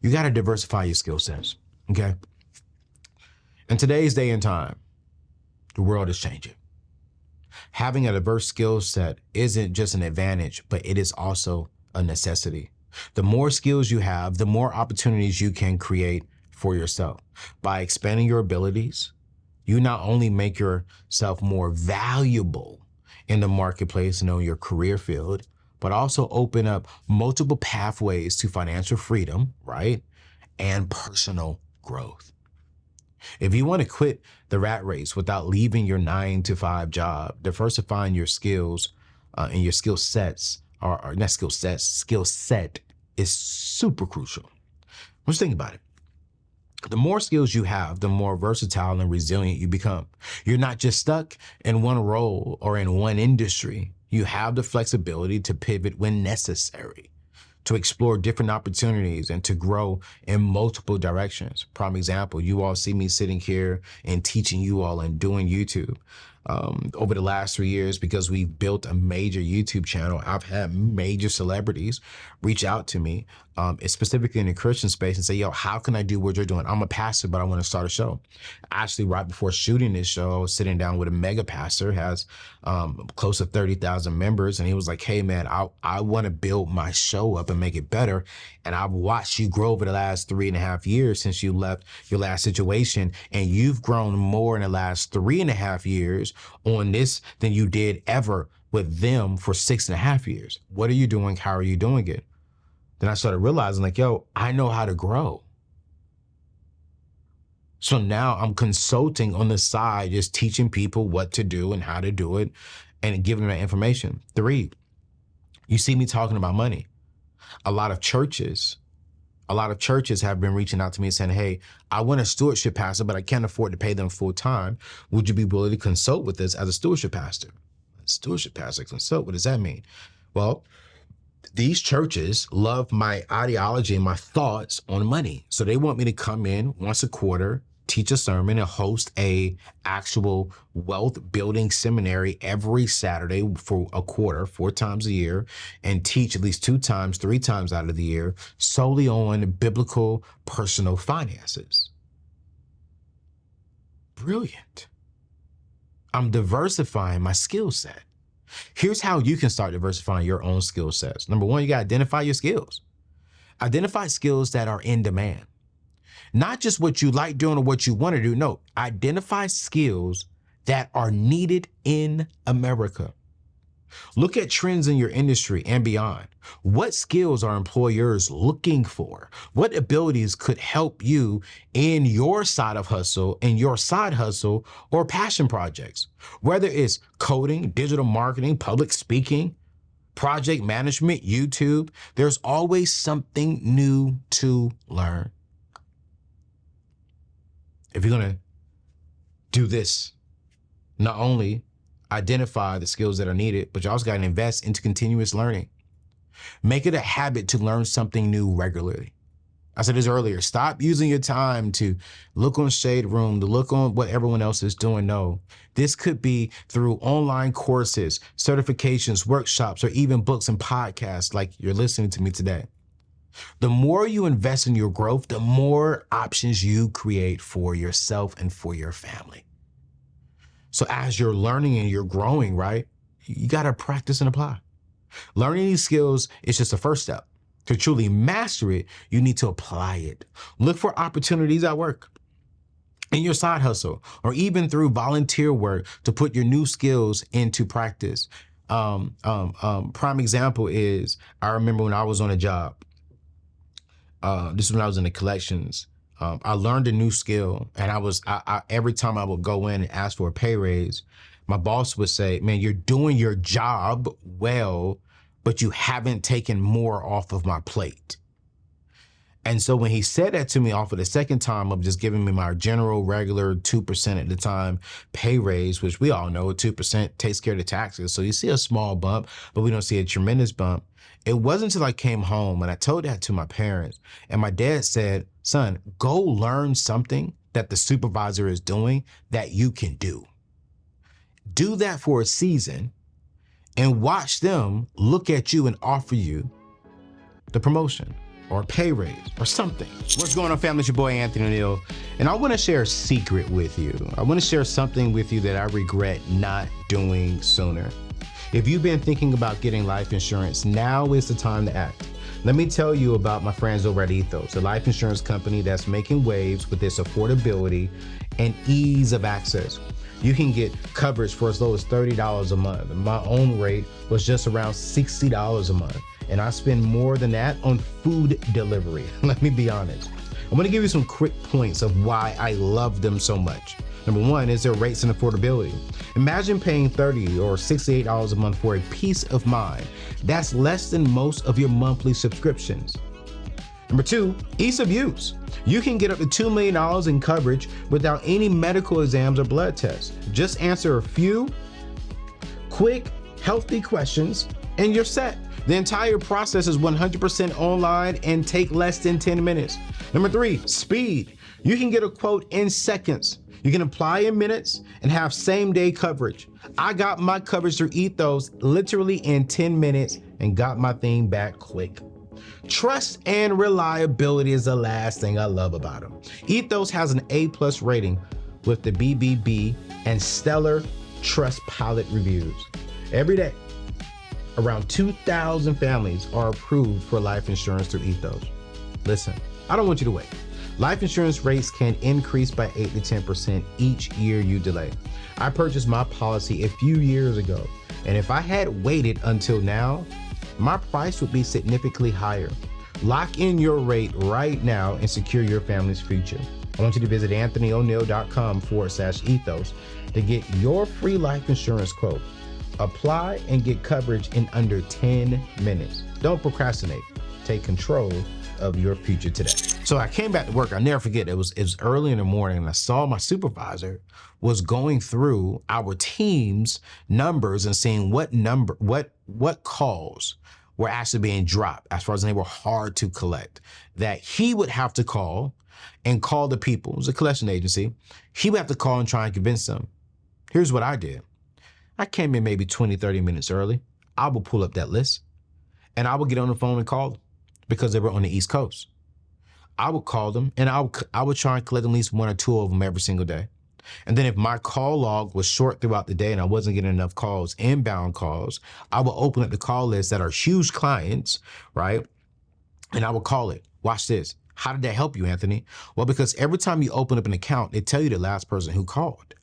You got to diversify your skill sets, okay? In today's day and time, the world is changing. Having a diverse skill set isn't just an advantage, but it is also a necessity. The more skills you have, the more opportunities you can create for yourself. By expanding your abilities, you not only make yourself more valuable in the marketplace and on your career field, but also open up multiple pathways to financial freedom, right? And personal growth. If you want to quit the rat race without leaving your 9-to-5 job, diversifying your skills and your skill sets, or not skill sets, skill set is super crucial. Let's think about it. The more skills you have, the more versatile and resilient you become. You're not just stuck in one role or in one industry. You have the flexibility to pivot when necessary, to explore different opportunities and to grow in multiple directions. Prime example, you all see me sitting here and teaching you all and doing YouTube. Over the last 3 years, because we've built a major YouTube channel, I've had major celebrities reach out to me, specifically in the Christian space, and say, yo, how can I do what you're doing? I'm a pastor, but I want to start a show. Actually, right before shooting this show, I was sitting down with a mega pastor, has close to 30,000 members. And he was like, hey, man, I want to build my show up and make it better. And I've watched you grow over the last 3.5 years since you left your last situation. And you've grown more in the last 3.5 years on this than you did ever with them for 6.5 years. What are you doing? How are you doing it? Then I started realizing, like, yo, I know how to grow. So now I'm consulting on the side, just teaching people what to do and how to do it and giving them that information. 3, you see me talking about money. A lot of churches have been reaching out to me and saying, hey, I want a stewardship pastor, but I can't afford to pay them full time. Would you be willing to consult with us as a stewardship pastor? Stewardship pastor consult, what does that mean? Well, these churches love my ideology and my thoughts on money. So they want me to come in once a quarter, teach a sermon, and host a actual wealth building seminary every Saturday for a quarter, 4 times a year, and teach at least 2 times, 3 times out of the year solely on biblical personal finances. Brilliant. I'm diversifying my skill set. Here's how you can start diversifying your own skill sets. Number 1, you got to identify your skills. Identify skills that are in demand. Not just what you like doing or what you want to do. No, identify skills that are needed in America. Look at trends in your industry and beyond. What skills are employers looking for? What abilities could help you in your side of hustle, in your side hustle or passion projects? Whether it's coding, digital marketing, public speaking, project management, YouTube, there's always something new to learn. If you're going to do this, not only identify the skills that are needed, but you also got to invest into continuous learning. Make it a habit to learn something new regularly. I said this earlier, stop using your time to look on Shade Room, to look on what everyone else is doing. No, this could be through online courses, certifications, workshops, or even books and podcasts like you're listening to me today. The more you invest in your growth, the more options you create for yourself and for your family. So as you're learning and you're growing, right, you got to practice and apply. Learning these skills is just the first step. To truly master it, you need to apply it. Look for opportunities at work, in your side hustle, or even through volunteer work to put your new skills into practice. Prime example is, I remember when I was on a job, this is when I was in the collections. I learned a new skill, and I every time I would go in and ask for a pay raise, my boss would say, man, you're doing your job well, but you haven't taken more off of my plate. And so when he said that to me off of the second time of just giving me my general regular 2% at the time pay raise, which we all know 2% takes care of the taxes. So you see a small bump, but we don't see a tremendous bump. It wasn't until I came home and I told that to my parents, and my dad said, son, go learn something that the supervisor is doing that you can do. Do that for a season and watch them look at you and offer you the promotion. or a pay raise or something. What's going on, family? It's your boy, Anthony ONeal, and I want to share a secret with you. I want to share something with you that I regret not doing sooner. If you've been thinking about getting life insurance, now is the time to act. Let me tell you about my friends over at Ethos, a life insurance company that's making waves with its affordability and ease of access. You can get coverage for as low as $30 a month. My own rate was just around $60 a month. And I spend more than that on food delivery. Let me be honest. I'm gonna give you some quick points of why I love them so much. Number one is their rates and affordability. Imagine paying $30 or $68 a month for a peace of mind. That's less than most of your monthly subscriptions. Number two, ease of use. You can get up to $2 million in coverage without any medical exams or blood tests. Just answer a few quick, healthy questions and you're set. The entire process is 100% online and take less than 10 minutes. Number three, speed. You can get a quote in seconds. You can apply in minutes and have same day coverage. I got my coverage through Ethos literally in 10 minutes and got my thing back quick. Trust and reliability is the last thing I love about them. Ethos has an A+ rating with the BBB and stellar Trustpilot reviews. Every day, around 2,000 families are approved for life insurance through Ethos. Listen, I don't want you to wait. Life insurance rates can increase by 8 to 10% each year you delay. I purchased my policy a few years ago, and if I had waited until now, my price would be significantly higher. Lock in your rate right now and secure your family's future. I want you to visit anthonyoneal.com/ethos to get your free life insurance quote. Apply and get coverage in under 10 minutes. Don't procrastinate. Take control of your future today. So I came back to work. I'll never forget, it was early in the morning and I saw my supervisor was going through our team's numbers and seeing what calls were actually being dropped as far as they were hard to collect, that he would have to call and call the people. It was a collection agency. He would have to call and try and convince them. Here's what I did. I came in maybe 20, 30 minutes early. I would pull up that list and I would get on the phone and call them because they were on the East Coast. I would call them and I would try and collect at least one or two of them every single day. And then if my call log was short throughout the day and I wasn't getting enough calls, inbound calls, I would open up the call list that are huge clients, right? And I would call it. Watch this. How did that help you, Anthony? Well, because every time you open up an account, they tell you the last person who called.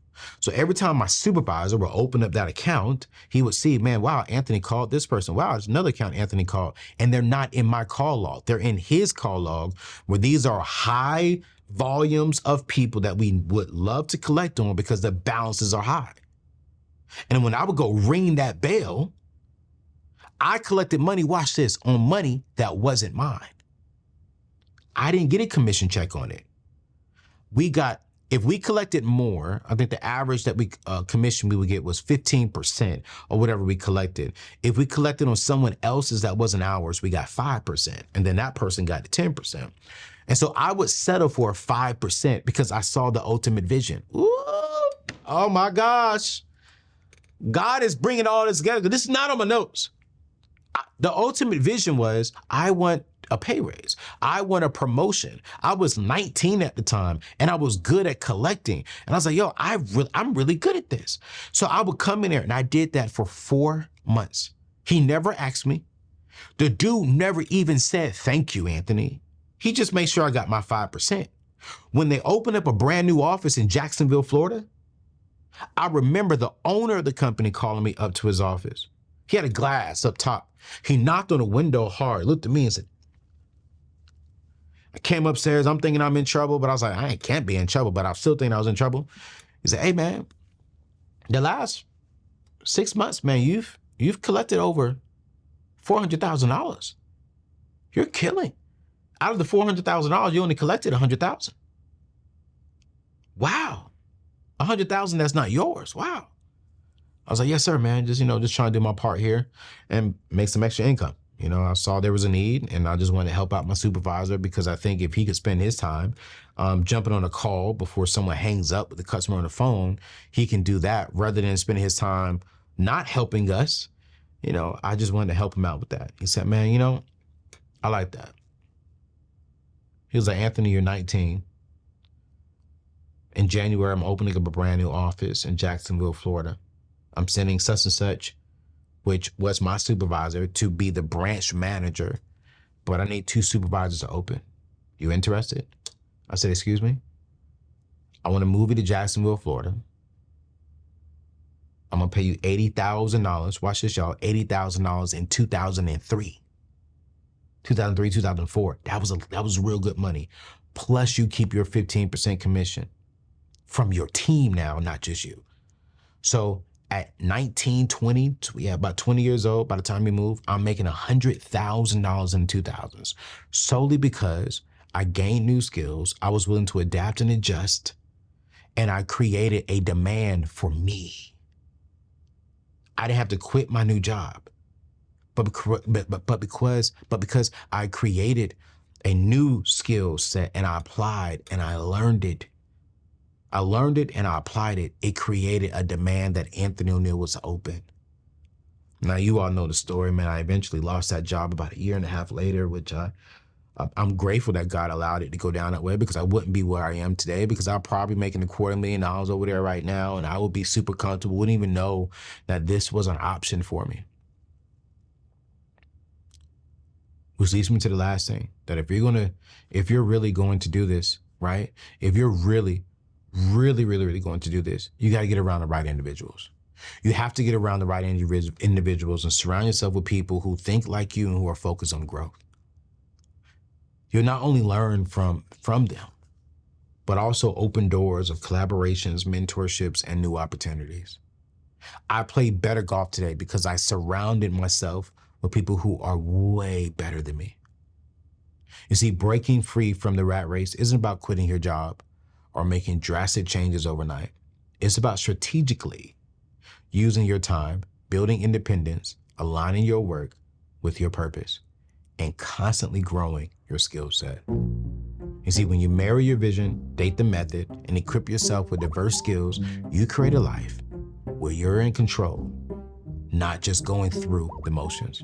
So every time my supervisor would open up that account, he would see, man, wow, Anthony called this person. Wow, there's another account Anthony called. And they're not in my call log. They're in his call log, where these are high volumes of people that we would love to collect on because the balances are high. And when I would go ring that bell, I collected money, watch this, on money that wasn't mine. I didn't get a commission check on it. If we collected more, I think the average that we commission we would get was 15% or whatever we collected. If we collected on someone else's that wasn't ours, we got 5%. And then that person got the 10%. And so I would settle for 5% because I saw the ultimate vision. Ooh, oh my gosh. God is bringing all this together. This is not on my notes. The ultimate vision was, I want a pay raise. I want a promotion. I was 19 at the time and I was good at collecting. And I was like, yo, I'm really good at this. So I would come in there and I did that for 4 months. He never asked me. The dude never even said, thank you, Anthony. He just made sure I got my 5%. When they opened up a brand new office in Jacksonville, Florida, I remember the owner of the company calling me up to his office. He had a glass up top. He knocked on the window hard, looked at me and said, I came upstairs, I'm thinking I'm in trouble, but I was like, I can't be in trouble, but I still think I was in trouble. He said, hey man, the last 6 months, man, you've collected over $400,000. You're killing. Out of the $400,000, you only collected $100,000. Wow. $100,000 that's not yours. Wow. I was like, yes, sir, man. Just trying to do my part here and make some extra income. I saw there was a need and I just wanted to help out my supervisor because I think if he could spend his time jumping on a call before someone hangs up with the customer on the phone, he can do that rather than spending his time not helping us. I just wanted to help him out with that. He said, man, I like that. He was like, Anthony, you're 19. In January, I'm opening up a brand new office in Jacksonville, Florida. I'm sending such and such, which was my supervisor, to be the branch manager, but I need 2 supervisors to open. You interested? I said, excuse me? I want to move you to Jacksonville, Florida. I'm going to pay you $80,000. Watch this, y'all. $80,000 in 2003. 2003, 2004. That was real good money. Plus you keep your 15% commission from your team now, not just you. So at 19, 20, about 20 years old, by the time you move, I'm making $100,000 in the 2000s, solely because I gained new skills. I was willing to adapt and adjust, and I created a demand for me. I didn't have to quit my new job, but because I created a new skill set and I applied and I learned it. I learned it and I applied it. It created a demand that Anthony ONeal was open. Now, you all know the story, man. I eventually lost that job about a year and a half later, which I'm grateful that God allowed it to go down that way, because I wouldn't be where I am today, because I'm probably making $250,000 over there right now, and I would be super comfortable, wouldn't even know that this was an option for me. Which leads me to the last thing, that if you're really going to do this, right? If you're really going to do this, you got to get around the right individuals. You have to get around the right individuals and surround yourself with people who think like you and who are focused on growth. You'll not only learn from them, but also open doors of collaborations, mentorships, and new opportunities. I played better golf today because I surrounded myself with people who are way better than me. You see, breaking free from the rat race isn't about quitting your job or making drastic changes overnight. It's about strategically using your time, building independence, aligning your work with your purpose, and constantly growing your skill set. You see, when you marry your vision, date the method, and equip yourself with diverse skills, you create a life where you're in control, not just going through the motions.